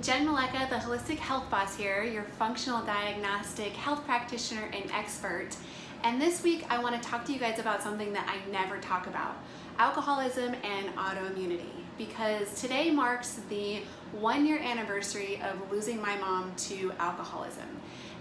Jen, the Holistic Health Boss here, your functional diagnostic health practitioner and expert. And this week I want to talk to you guys about something that I never talk about, alcoholism and autoimmunity, because today marks the 1-year anniversary of losing my mom to alcoholism.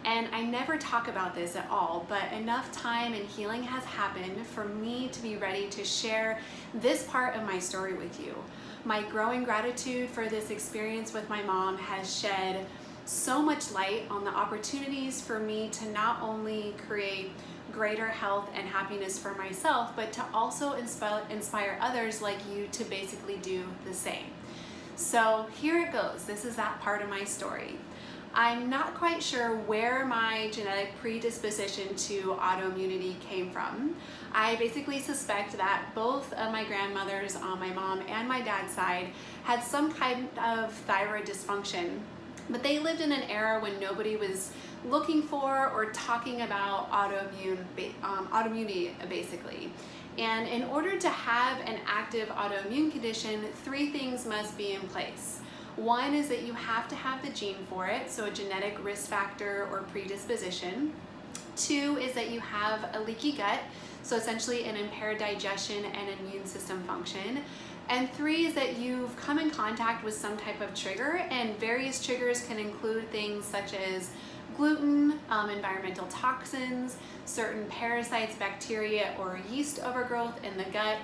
And I never talk about this at all, but enough time and healing has happened for me to be ready to share this part of my story with you. My growing gratitude for this experience with my mom has shed so much light on the opportunities for me to not only create greater health and happiness for myself, but to also inspire others like you to basically do the same. So here it goes. This is that part of my story. I'm not quite sure where my genetic predisposition to autoimmunity came from. I basically suspect that both of my grandmothers on my mom and my dad's side had some kind of thyroid dysfunction, but they lived in an era when nobody was looking for or talking about autoimmunity basically. And in order to have an active autoimmune condition, 3 things must be in place. One is that you have to have the gene for it, so a genetic risk factor or predisposition. 2 is that you have a leaky gut, so essentially an impaired digestion and immune system function. And 3 is that you've come in contact with some type of trigger, and various triggers can include things such as gluten, environmental toxins, certain parasites, bacteria, or yeast overgrowth in the gut,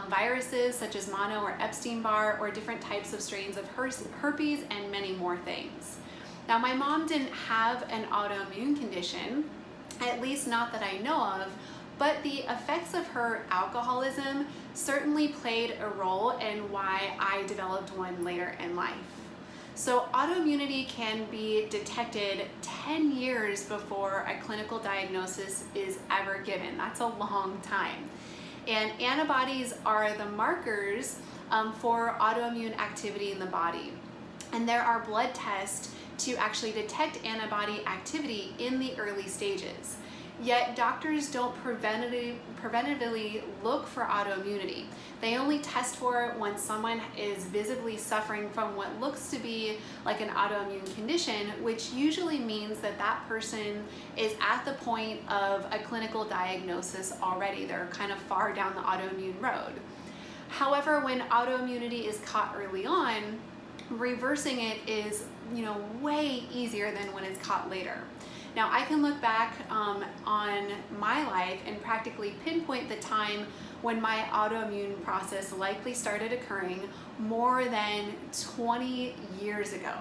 viruses such as mono or Epstein-Barr, or different types of strains of herpes, and many more things. Now, my mom didn't have an autoimmune condition, at least not that I know of, but the effects of her alcoholism certainly played a role in why I developed one later in life. So autoimmunity can be detected 10 years before a clinical diagnosis is ever given. That's a long time. And antibodies are the markers for autoimmune activity in the body. And there are blood tests to actually detect antibody activity in the early stages. Yet doctors don't preventatively look for autoimmunity. They only test for it when someone is visibly suffering from what looks to be like an autoimmune condition, which usually means that that person is at the point of a clinical diagnosis already. They're kind of far down the autoimmune road. However, when autoimmunity is caught early on, reversing it is, way easier than when it's caught later. Now, I can look back on my life and practically pinpoint the time when my autoimmune process likely started occurring more than 20 years ago.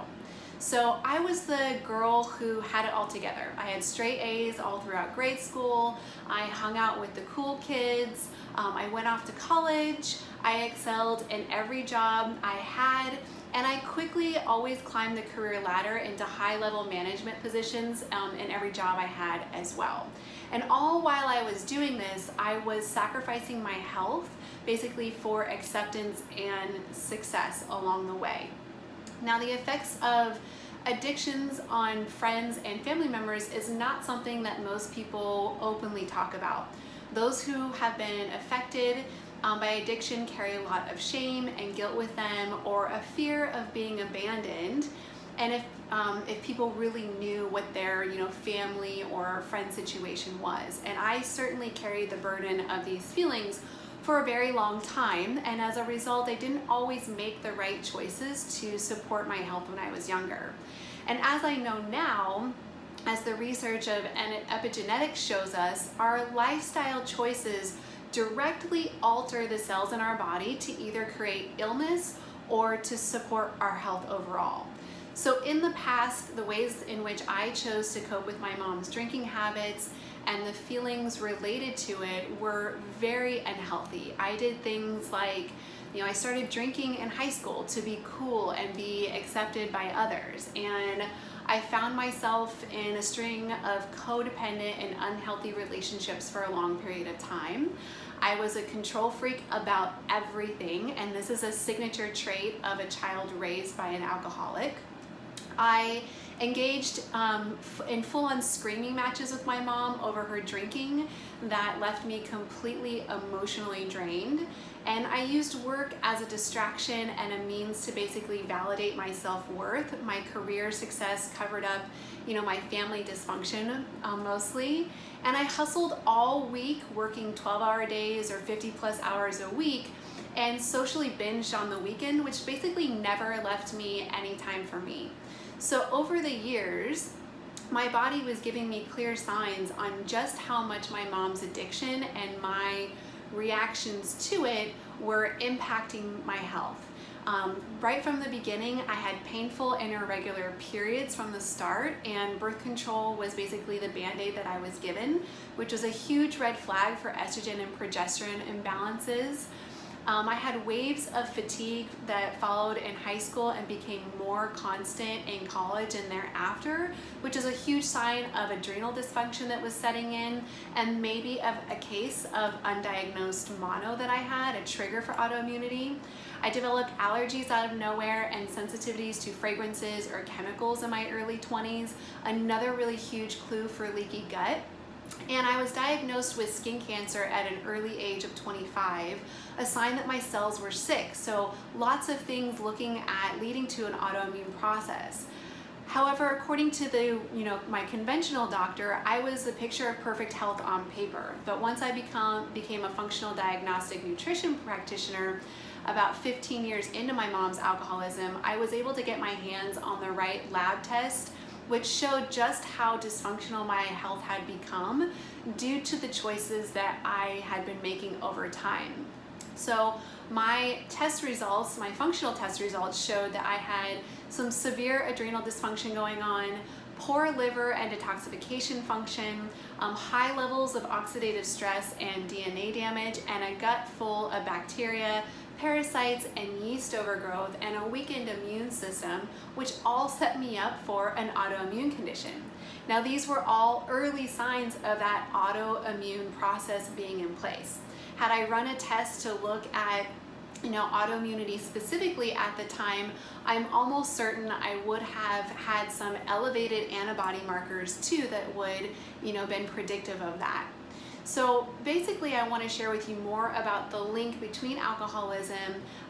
So I was the girl who had it all together. I had straight A's all throughout grade school. I hung out with the cool kids. I went off to college. I excelled in every job I had. And I quickly always climbed the career ladder into high-level management positions in every job I had as well. And all while I was doing this, I was sacrificing my health basically for acceptance and success along the way. Now, the effects of addictions on friends and family members is not something that most people openly talk about. Those who have been affected by addiction carry a lot of shame and guilt with them, or a fear of being abandoned. And if people really knew what their family or friend situation was. And I certainly carried the burden of these feelings for a very long time, and as a result, I didn't always make the right choices to support my health when I was younger. And as I know now, as the research of epigenetics shows us, our lifestyle choices directly alter the cells in our body to either create illness or to support our health overall. So in the past, the ways in which I chose to cope with my mom's drinking habits and the feelings related to it were very unhealthy. I did things like, I started drinking in high school to be cool and be accepted by others. And I found myself in a string of codependent and unhealthy relationships for a long period of time. I was a control freak about everything, and this is a signature trait of a child raised by an alcoholic. I engaged in full-on screaming matches with my mom over her drinking that left me completely emotionally drained. And I used work as a distraction and a means to basically validate my self-worth. My career success covered up, my family dysfunction mostly. And I hustled all week, working 12-hour days or 50+ hours a week, and socially binged on the weekend, which basically never left me any time for me. So over the years, my body was giving me clear signs on just how much my mom's addiction and my reactions to it were impacting my health. Right from the beginning, I had painful and irregular periods from the start, and birth control was basically the band-aid that I was given, which was a huge red flag for estrogen and progesterone imbalances. I had waves of fatigue that followed in high school and became more constant in college and thereafter, which is a huge sign of adrenal dysfunction that was setting in, and maybe of a case of undiagnosed mono that I had, a trigger for autoimmunity. I developed allergies out of nowhere and sensitivities to fragrances or chemicals in my early 20s, another really huge clue for leaky gut. And I was diagnosed with skin cancer at an early age of 25, a sign that my cells were sick. So lots of things leading to an autoimmune process. However, according to my conventional doctor, I was the picture of perfect health on paper. But once I became a functional diagnostic nutrition practitioner, about 15 years into my mom's alcoholism, I was able to get my hands on the right lab test, which showed just how dysfunctional my health had become due to the choices that I had been making over time. So my functional test results showed that I had some severe adrenal dysfunction going on, poor liver and detoxification function, high levels of oxidative stress and DNA damage, and a gut full of bacteria, parasites, and yeast overgrowth, and a weakened immune system, which all set me up for an autoimmune condition. Now, these were all early signs of that autoimmune process being in place. Had I run a test to look at autoimmunity specifically at the time, I'm almost certain I would have had some elevated antibody markers too that would, been predictive of that. So basically, I want to share with you more about the link between alcoholism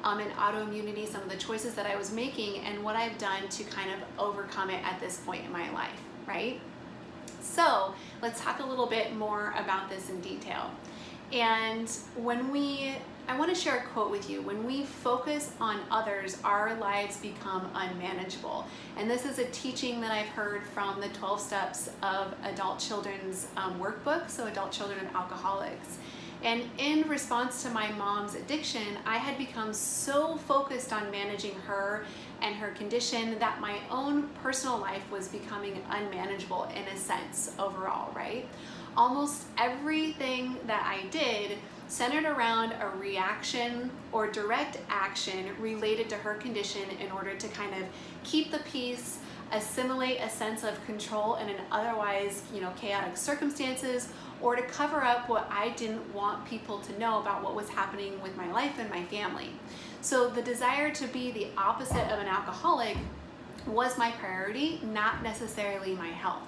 and autoimmunity, some of the choices that I was making, and what I've done to kind of overcome it at this point in my life, right? So let's talk a little bit more about this in detail. And I want to share a quote with you. When we focus on others, our lives become unmanageable. And this is a teaching that I've heard from the 12 steps of adult children's workbook, so adult children of alcoholics. And in response to my mom's addiction, I had become so focused on managing her and her condition that my own personal life was becoming unmanageable in a sense overall, right? Almost everything that I did centered around a reaction or direct action related to her condition in order to kind of keep the peace, assimilate a sense of control in an otherwise, chaotic circumstances, or to cover up what I didn't want people to know about what was happening with my life and my family. So the desire to be the opposite of an alcoholic was my priority, not necessarily my health.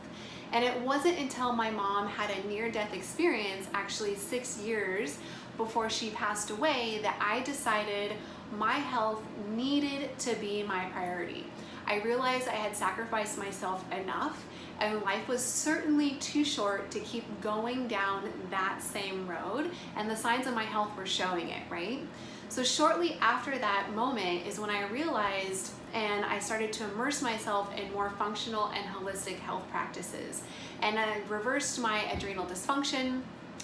And it wasn't until my mom had a near-death experience, actually 6 years before she passed away, that I decided my health needed to be my priority. I realized I had sacrificed myself enough, and life was certainly too short to keep going down that same road, and the signs of my health were showing it, right? So shortly after that moment is when I realized and I started to immerse myself in more functional and holistic health practices. And I reversed my adrenal dysfunction.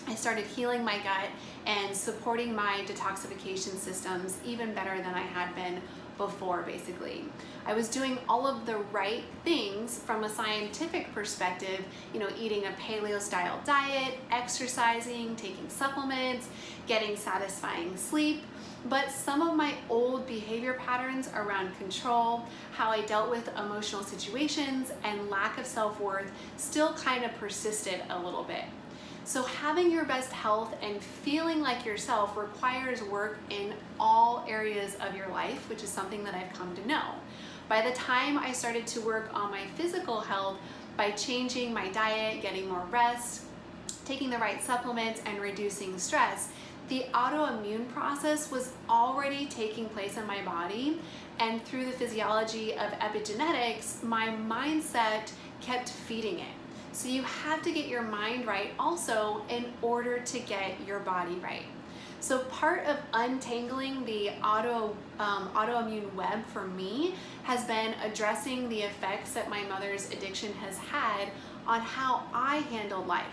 I started healing my gut and supporting my detoxification systems even better than I had been before, basically. I was doing all of the right things from a scientific perspective, eating a paleo style diet, exercising, taking supplements, getting satisfying sleep. But some of my old behavior patterns around control, how I dealt with emotional situations, and lack of self-worth still kind of persisted a little bit. So having your best health and feeling like yourself requires work in all areas of your life, which is something that I've come to know. By the time I started to work on my physical health by changing my diet, getting more rest, taking the right supplements, and reducing stress, the autoimmune process was already taking place in my body, and through the physiology of epigenetics, my mindset kept feeding it. So you have to get your mind right also in order to get your body right. So part of untangling the autoimmune web for me has been addressing the effects that my mother's addiction has had on how I handle life.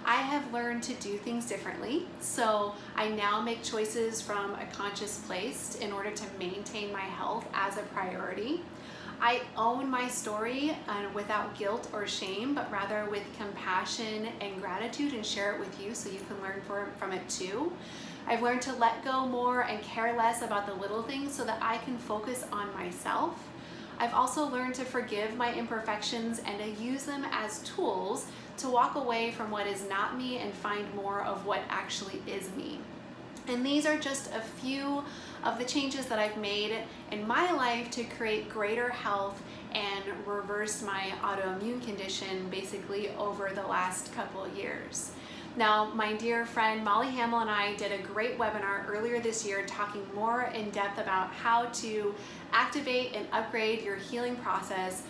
I have learned to do things differently, so I now make choices from a conscious place in order to maintain my health as a priority. I own my story without guilt or shame, but rather with compassion and gratitude, and share it with you so you can learn from it too. I've learned to let go more and care less about the little things so that I can focus on myself. I've also learned to forgive my imperfections and to use them as tools to walk away from what is not me and find more of what actually is me. And these are just a few of the changes that I've made in my life to create greater health and reverse my autoimmune condition basically over the last couple of years. Now, my dear friend Molly Hamill and I did a great webinar earlier this year talking more in depth about how to activate and upgrade your healing process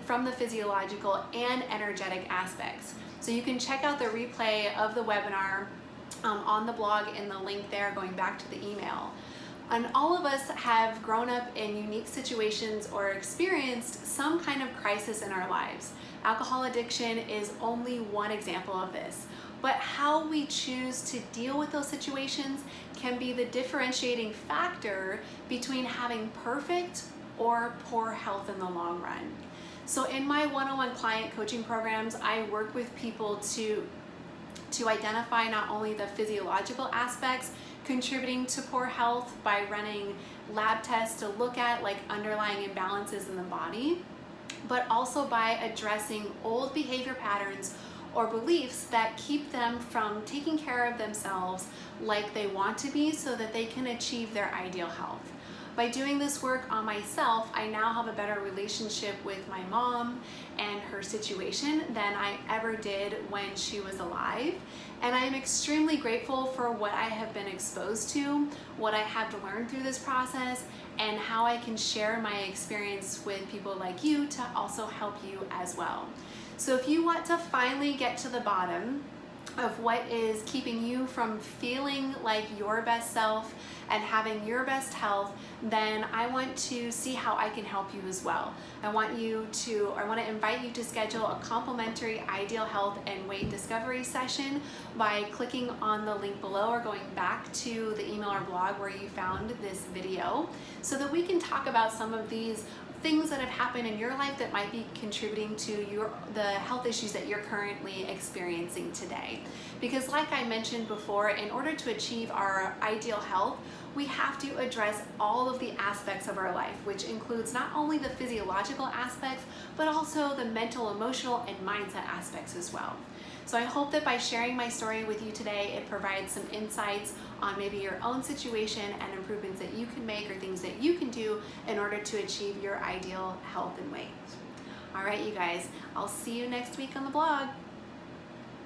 from the physiological and energetic aspects. So you can check out the replay of the webinar on the blog in the link there going back to the email. And all of us have grown up in unique situations or experienced some kind of crisis in our lives. Alcohol addiction is only one example of this. But how we choose to deal with those situations can be the differentiating factor between having perfect or poor health in the long run. So in my one-on-one client coaching programs, I work with people to identify not only the physiological aspects contributing to poor health by running lab tests to look at like underlying imbalances in the body, but also by addressing old behavior patterns or beliefs that keep them from taking care of themselves like they want to be so that they can achieve their ideal health. By doing this work on myself, I now have a better relationship with my mom and her situation than I ever did when she was alive. And I am extremely grateful for what I have been exposed to, what I have to learn through this process, and how I can share my experience with people like you to also help you as well. So if you want to finally get to the bottom of what is keeping you from feeling like your best self and having your best health, then I want to see how I can help you as well. I want to invite you to schedule a complimentary ideal health and weight discovery session by clicking on the link below or going back to the email or blog where you found this video so that we can talk about some of these things that have happened in your life that might be contributing to the health issues that you're currently experiencing today. Because like I mentioned before, in order to achieve our ideal health, we have to address all of the aspects of our life, which includes not only the physiological aspects, but also the mental, emotional, and mindset aspects as well. So I hope that by sharing my story with you today, it provides some insights on maybe your own situation and improvements that you can make or things that you can do in order to achieve your ideal health and weight. All right, you guys, I'll see you next week on the blog.